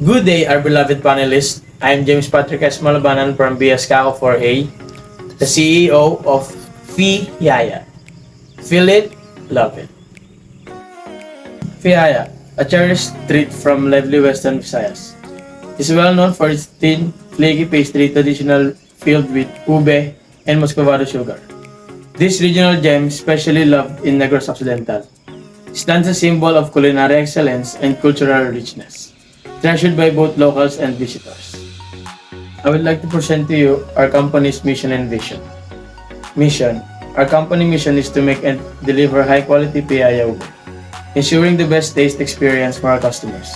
Good day, our beloved panelists. I'm James Patrick S. Malabanan from BS Kako 4A, the CEO of Fiyaya. Feel it, love it. Fiyaya, a cherished treat from lively Western Visayas, is well known for its thin, flaky pastry traditional filled with ube and muscovado sugar. This regional gem, especially loved in Negros Occidental, stands a symbol of culinary excellence and cultural richness, treasured by both locals and visitors. I would like to present to you our company's mission and vision. Mission. Our company mission is to make and deliver high-quality Piyaya ube, ensuring the best taste experience for our customers.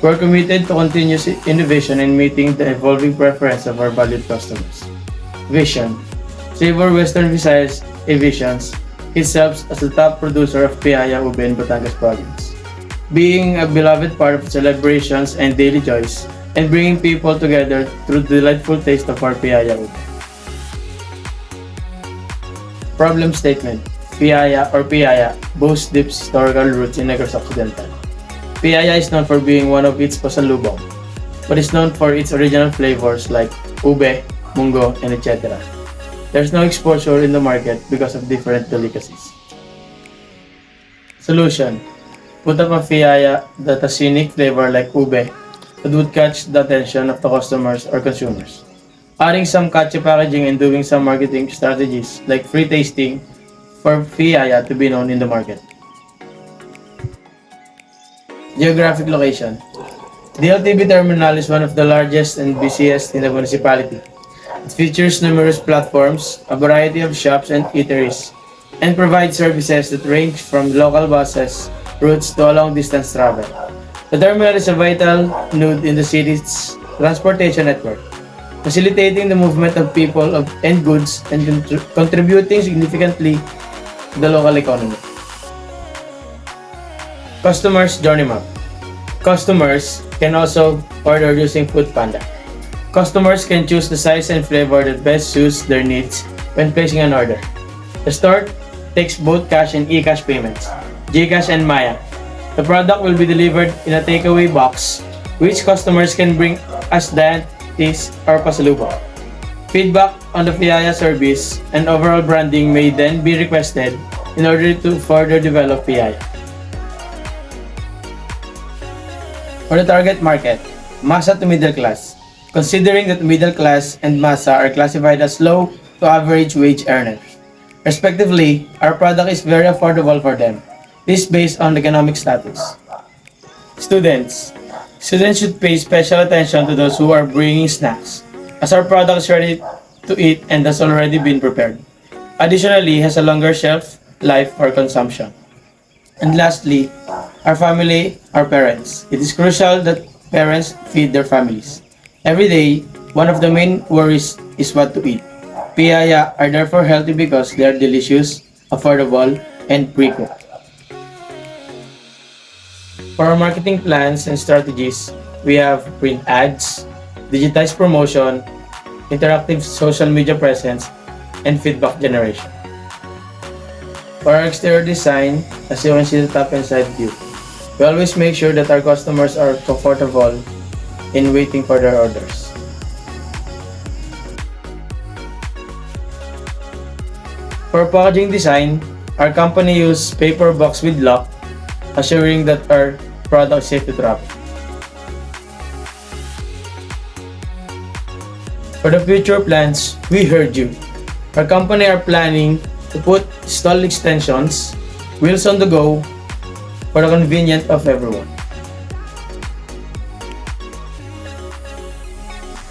We are committed to continuous innovation and meeting the evolving preference of our valued customers. Vision. Savor Western Visayas visions itself as the top producer of Piyaya ube in Batangas province, being a beloved part of celebrations and daily joys, and bringing people together through the delightful taste of our Piyaya ube. Problem statement. Fiyaya or Piyaya boasts deep historical roots in Negros Occidental. Piyaya is known for being one of its pasalubong, but is known for its original flavors like ube, mungo, and etc. There's no exposure in the market because of different delicacies. Solution. Put up a Fiyaya that has unique flavor like ube that would catch the attention of the customers or consumers. Adding some catchy packaging and doing some marketing strategies like free tasting for Fiyaya to be known in the market. Geographic location. DLTV Terminal is one of the largest and busiest in the municipality. It features numerous platforms, a variety of shops and eateries, and provides services that range from local buses routes to a long-distance travel. The terminal is a vital node in the city's transportation network, facilitating the movement of people and goods and contributing significantly to the local economy. Customers Journey Map. Customers can also order using Foodpanda. Customers can choose the size and flavor that best suits their needs when placing an order. The store takes both cash and e-cash payments, GCash and Maya. The product will be delivered in a takeaway box, which customers can bring as dainties or pasalubong. Feedback on the Piyaya service and overall branding may then be requested in order to further develop Piyaya. For the target market, masa to middle class. Considering that middle class and masa are classified as low to average wage earners. Respectively, our product is very affordable for them. This is based on economic status. Students. Students should pay special attention to those who are bringing snacks, as our product is ready to eat and has already been prepared. Additionally, has a longer shelf life for consumption. And lastly, our family, our parents. It is crucial that parents feed their families. Every day, one of the main worries is what to eat. Piyaya are therefore healthy because they are delicious, affordable, and pre-cooked. For our marketing plans and strategies, we have print ads, digitized promotion, interactive social media presence, and feedback generation. For our exterior design, as you can see the top and side view, we always make sure that our customers are comfortable in waiting for their orders. For packaging design, our company uses paper box with lock, assuring that our product is safe to travel. For the future plans, we heard you. Our company are planning to put stall extensions, wheels on the go, for the convenience of everyone.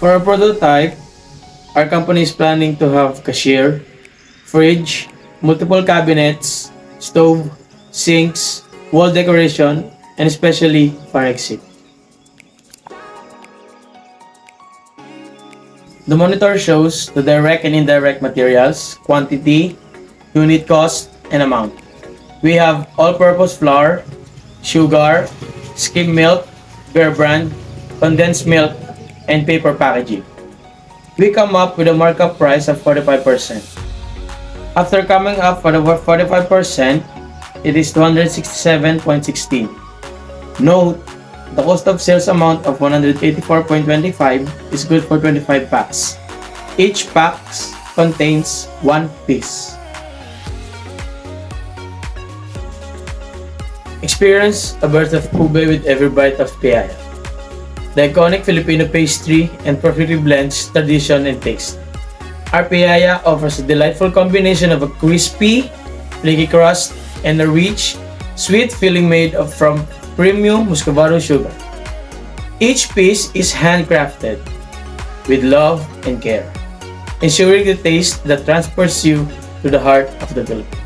For our prototype, our company is planning to have cashier, fridge, multiple cabinets, stove, sinks, wall decoration, and especially fire exit. The monitor shows the direct and indirect materials, quantity, unit cost, and amount. We have all-purpose flour, sugar, skim milk, Bear Brand, condensed milk, and paper packaging. We come up with a markup price of 45%. After coming up for the 45%, it is 267.16. Note The cost of sales amount of 184.25 is good for 25 packs. Each pack contains 1 piece. Experience a birth of ube with every bite of piaya. The iconic Filipino pastry and perfectly blends tradition and taste. Our piaya offers a delightful combination of a crispy, flaky crust and a rich, sweet filling made from premium Muscovado sugar. Each piece is handcrafted with love and care, ensuring the taste that transports you to the heart of the Philippines.